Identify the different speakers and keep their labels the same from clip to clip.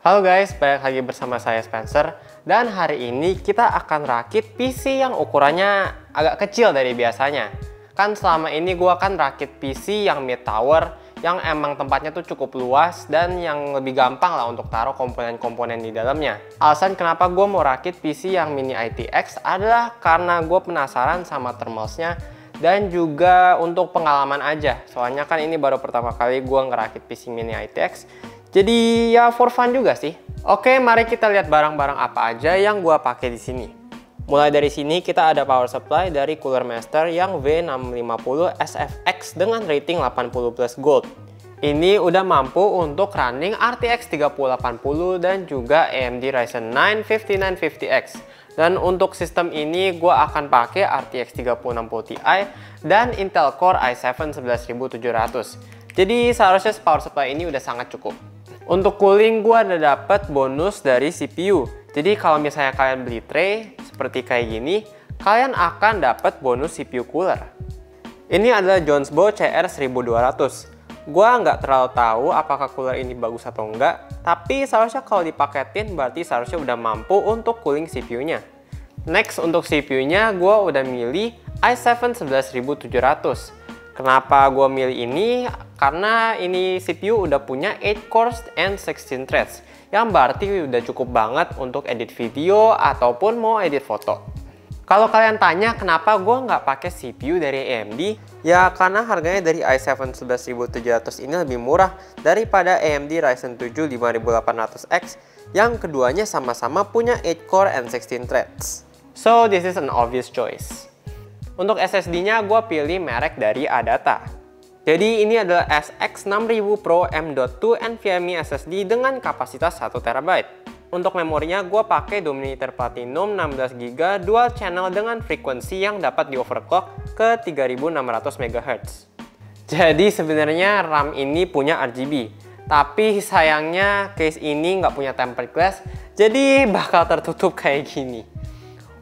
Speaker 1: Halo guys, balik lagi bersama saya Spencer. Dan hari ini kita akan rakit PC yang ukurannya agak kecil dari biasanya. Kan selama ini gue akan rakit PC yang mid tower, yang emang tempatnya tuh cukup luas dan yang lebih gampang lah untuk taruh komponen-komponen di dalamnya. Alasan kenapa gue mau rakit PC yang mini ITX adalah karena gue penasaran sama thermalsnya dan juga untuk pengalaman aja. Soalnya kan ini baru pertama kali gue ngerakit PC mini ITX. Jadi ya for fun juga sih. Oke, mari kita lihat barang-barang apa aja yang gua pakai di sini. Mulai dari sini kita ada power supply dari Cooler Master yang W650 SFX dengan rating 80 plus gold. Ini udah mampu untuk running RTX 3080 dan juga AMD Ryzen 9 5950X. Dan untuk sistem ini gua akan pakai RTX 3060 Ti dan Intel Core i7 11700. Jadi seharusnya power supply ini udah sangat cukup. Untuk cooling gue ada dapat bonus dari CPU. Jadi kalau misalnya kalian beli tray seperti kayak gini, kalian akan dapat bonus CPU cooler. Ini adalah Jonsbo CR1200. Gue nggak terlalu tahu apakah cooler ini bagus atau enggak, tapi seharusnya kalau dipaketin berarti seharusnya udah mampu untuk cooling CPU-nya. Next untuk CPU-nya gue udah milih i7 11700. Kenapa gue milih ini? Karena ini CPU udah punya 8 cores and 16 threads, yang berarti udah cukup banget untuk edit video ataupun mau edit foto. Kalau kalian tanya kenapa gue nggak pakai CPU dari AMD, ya karena harganya dari i7 11700 ini lebih murah daripada AMD Ryzen 7 5800X, yang keduanya sama-sama punya 8 core and 16 threads. So this is an obvious choice. Untuk SSD-nya gue pilih merek dari Adata. Jadi ini adalah SX6000 Pro M.2 NVMe SSD dengan kapasitas 1TB. Untuk memorinya gue pakai Dominator Platinum 16GB dual channel dengan frekuensi yang dapat di overclock ke 3600 MHz. Jadi sebenarnya RAM ini punya RGB, tapi sayangnya case ini nggak punya tempered glass, jadi bakal tertutup kayak gini.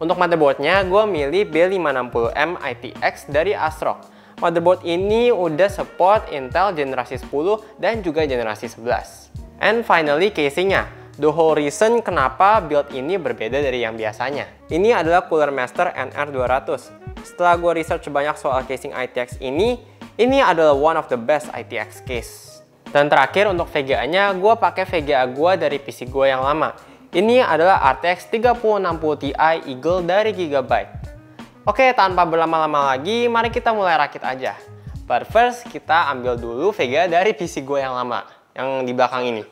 Speaker 1: Untuk motherboardnya, gue milih B560M ITX dari ASRock. Motherboard ini udah support Intel generasi 10 dan juga generasi 11. And finally casingnya. The whole reason kenapa build ini berbeda dari yang biasanya. Ini adalah Cooler Master NR200. Setelah gue research banyak soal casing ITX ini adalah one of the best ITX case. Dan terakhir untuk VGA-nya, gue pakai VGA gue dari PC gue yang lama. Ini adalah RTX 3060 Ti Eagle dari Gigabyte. Oke, tanpa berlama-lama lagi, mari kita mulai rakit aja. But first, kita ambil dulu VGA dari PC gue yang lama, yang di belakang ini.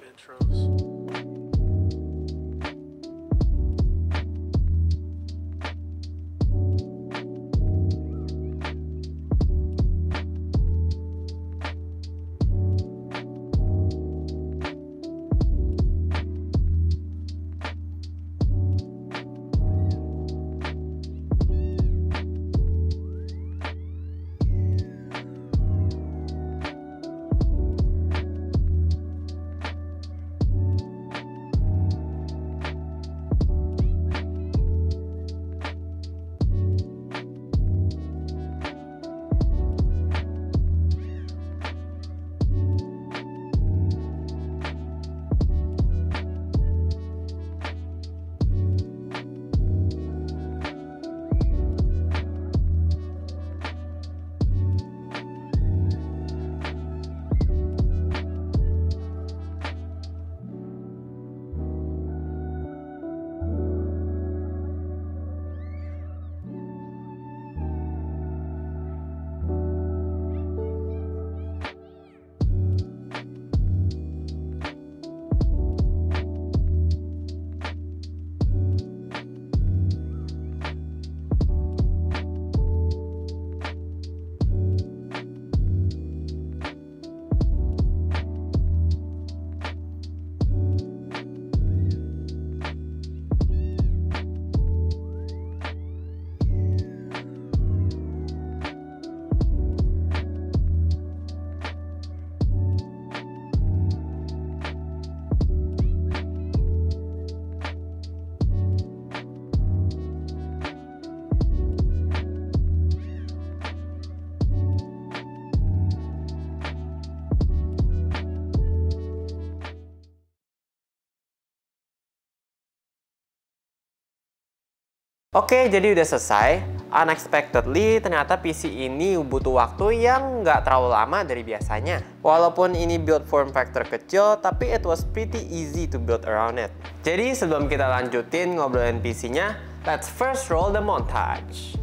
Speaker 1: Oke, jadi udah selesai. Unexpectedly, ternyata PC ini butuh waktu yang nggak terlalu lama dari biasanya. Walaupun ini build form factor kecil, tapi it was pretty easy to build around it. Jadi sebelum kita lanjutin ngobrolin PC-nya, let's first roll the montage.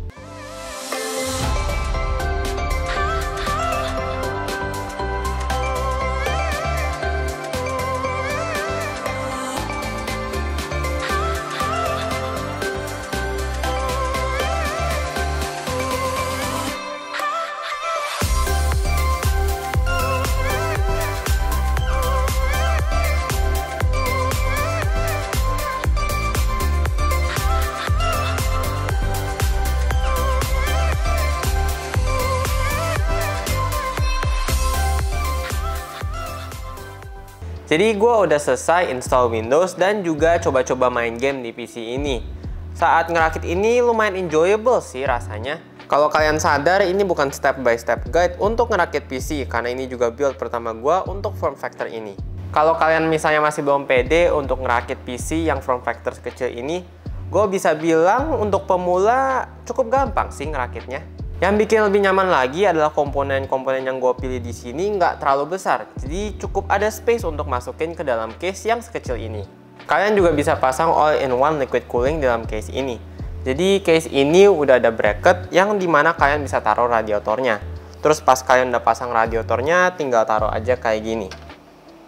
Speaker 1: Jadi gue udah selesai install Windows dan juga coba-coba main game di PC ini. Saat ngerakit ini lumayan enjoyable sih rasanya. Kalau kalian sadar, ini bukan step by step guide untuk ngerakit PC, karena ini juga build pertama gue untuk form factor ini. Kalau kalian misalnya masih belum pede untuk ngerakit PC yang form factor kecil ini, gue bisa bilang untuk pemula cukup gampang sih ngerakitnya. Yang bikin lebih nyaman lagi adalah komponen-komponen yang gue pilih di sini nggak terlalu besar, jadi cukup ada space untuk masukin ke dalam case yang sekecil ini. Kalian juga bisa pasang all-in-one liquid cooling dalam case ini. Jadi case ini udah ada bracket yang dimana kalian bisa taruh radiatornya. Terus pas kalian udah pasang radiatornya, tinggal taruh aja kayak gini.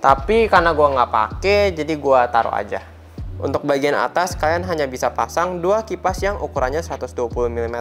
Speaker 1: Tapi karena gue nggak pakai, jadi gue taruh aja. Untuk bagian atas, kalian hanya bisa pasang dua kipas yang ukurannya 120 mm.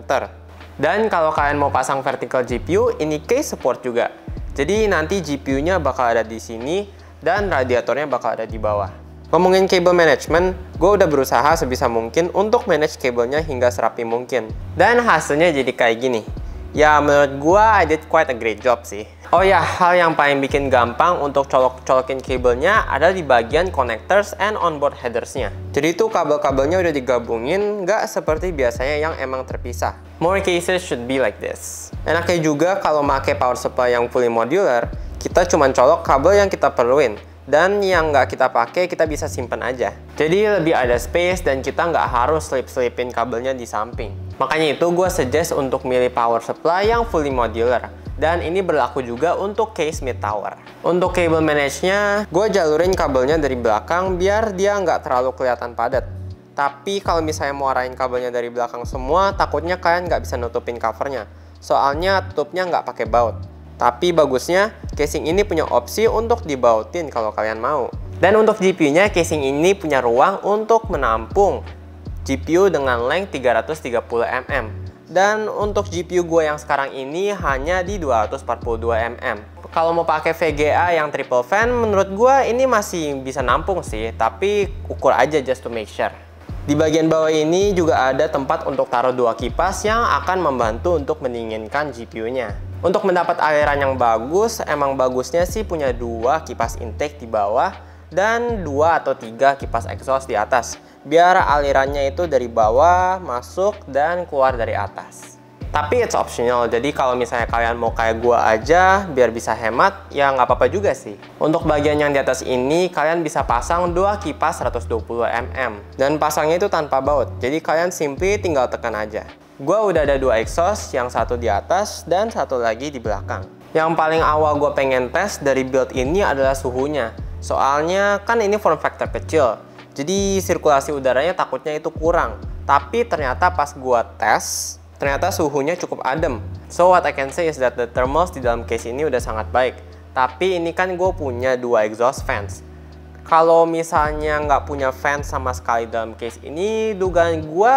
Speaker 1: Dan kalau kalian mau pasang vertical GPU, ini case support juga. Jadi nanti GPU-nya bakal ada di sini dan radiatornya bakal ada di bawah. Ngomongin cable management, gue udah berusaha sebisa mungkin untuk manage kabelnya hingga serapi mungkin. Dan hasilnya jadi kayak gini. Ya menurut gue I did quite a great job sih. Oh ya, hal yang paling bikin gampang untuk colok-colokin kabelnya ada di bagian connectors and onboard headers-nya. Jadi itu kabel-kabelnya udah digabungin, nggak seperti biasanya yang emang terpisah. More cases should be like this. Enaknya juga kalau pakai power supply yang fully modular, kita cuma colok kabel yang kita perluin. Dan yang nggak kita pakai, kita bisa simpan aja. Jadi lebih ada space dan kita nggak harus selip-selipin kabelnya di samping. Makanya itu gue suggest untuk milih power supply yang fully modular. Dan ini berlaku juga untuk case mid tower. Untuk cable manage-nya, gue jalurin kabelnya dari belakang biar dia nggak terlalu kelihatan padat. Tapi kalau misalnya mau arahin kabelnya dari belakang semua, takutnya kalian nggak bisa nutupin covernya. Soalnya tutupnya nggak pakai baut. Tapi bagusnya, casing ini punya opsi untuk dibautin kalau kalian mau. Dan untuk GPU-nya, casing ini punya ruang untuk menampung GPU dengan length 330 mm. Dan untuk GPU gue yang sekarang ini hanya di 242 mm. Kalau mau pakai VGA yang triple fan, menurut gue ini masih bisa nampung sih, tapi ukur aja just to make sure. Di bagian bawah ini juga ada tempat untuk taruh dua kipas yang akan membantu untuk mendinginkan GPU-nya. Untuk mendapat aliran yang bagus, emang bagusnya sih punya dua kipas intake di bawah dan 2 atau 3 kipas exhaust di atas. Biar alirannya itu dari bawah, masuk, dan keluar dari atas. Tapi it's optional, jadi kalau misalnya kalian mau kayak gua aja, biar bisa hemat, ya nggak apa-apa juga sih. Untuk bagian yang di atas ini, kalian bisa pasang 2 kipas 120 mm. Dan pasangnya itu tanpa baut, jadi kalian simply tinggal tekan aja. Gua udah ada 2 exhaust, yang satu di atas dan satu lagi di belakang. Yang paling awal gue pengen tes dari build ini adalah suhunya. Soalnya kan ini form factor kecil, jadi sirkulasi udaranya takutnya itu kurang. Tapi ternyata pas gua tes, ternyata suhunya cukup adem. So what I can say is that the thermals di dalam case ini udah sangat baik. Tapi ini kan gue punya 2 exhaust fans. Kalau misalnya nggak punya fan sama sekali dalam case ini, dugaan gue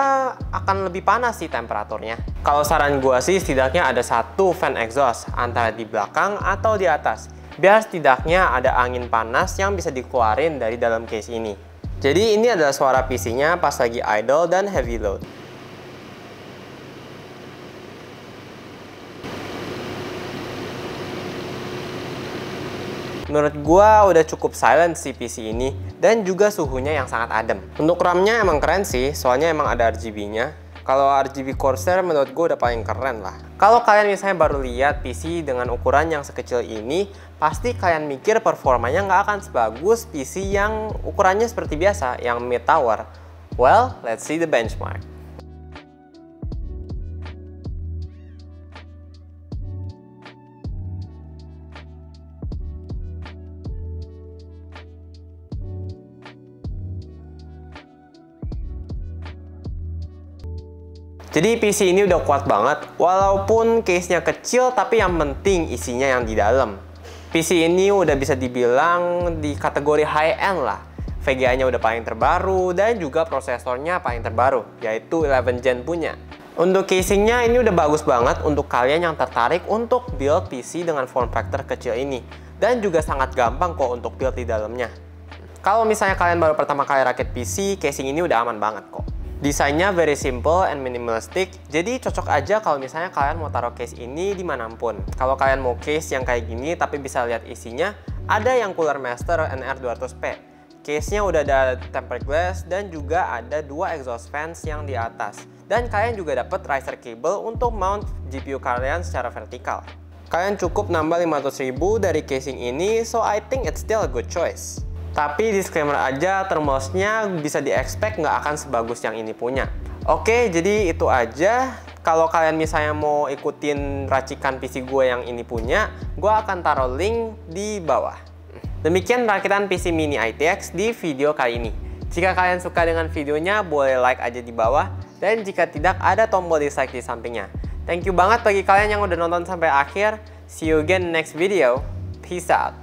Speaker 1: akan lebih panas sih temperaturnya. Kalau saran gue sih setidaknya ada 1 fan exhaust, antara di belakang atau di atas. Biar setidaknya ada angin panas yang bisa dikeluarin dari dalam case ini. Jadi ini adalah suara PC-nya pas lagi idle dan heavy load. Menurut gua udah cukup silent sih PC ini, dan juga suhunya yang sangat adem. Untuk RAM-nya emang keren sih, soalnya emang ada RGB-nya. Kalau RGB Corsair menurut gua udah paling keren lah. Kalau kalian misalnya baru lihat PC dengan ukuran yang sekecil ini, pasti kalian mikir performanya nggak akan sebagus PC yang ukurannya seperti biasa, yang mid tower. Well, let's see the benchmark. Jadi PC ini udah kuat banget, walaupun case-nya kecil tapi yang penting isinya yang di dalam. PC ini udah bisa dibilang di kategori high-end lah. VGA-nya udah paling terbaru dan juga prosesornya paling terbaru, yaitu 11 Gen punya. Untuk casingnya ini udah bagus banget untuk kalian yang tertarik untuk build PC dengan form factor kecil ini. Dan juga sangat gampang kok untuk build di dalamnya. Kalau misalnya kalian baru pertama kali rakit PC, casing ini udah aman banget kok. Desainnya very simple and minimalistic, jadi cocok aja kalau misalnya kalian mau taruh case ini dimanapun. Kalau kalian mau case yang kayak gini tapi bisa lihat isinya, ada yang Cooler Master NR200P. Case-nya udah ada tempered glass dan juga ada 2 exhaust fans yang di atas. Dan kalian juga dapat riser cable untuk mount GPU kalian secara vertikal. Kalian cukup nambah 500.000 dari casing ini, so I think it's still a good choice. Tapi disclaimer aja, thermosnya bisa di-expect nggak akan sebagus yang ini punya. Oke, jadi itu aja. Kalau kalian misalnya mau ikutin racikan PC gue yang ini punya, gue akan taruh link di bawah. Demikian rakitan PC Mini ITX di video kali ini. Jika kalian suka dengan videonya, boleh like aja di bawah. Dan jika tidak, ada tombol dislike di sampingnya. Thank you banget bagi kalian yang udah nonton sampai akhir. See you again next video. Peace out.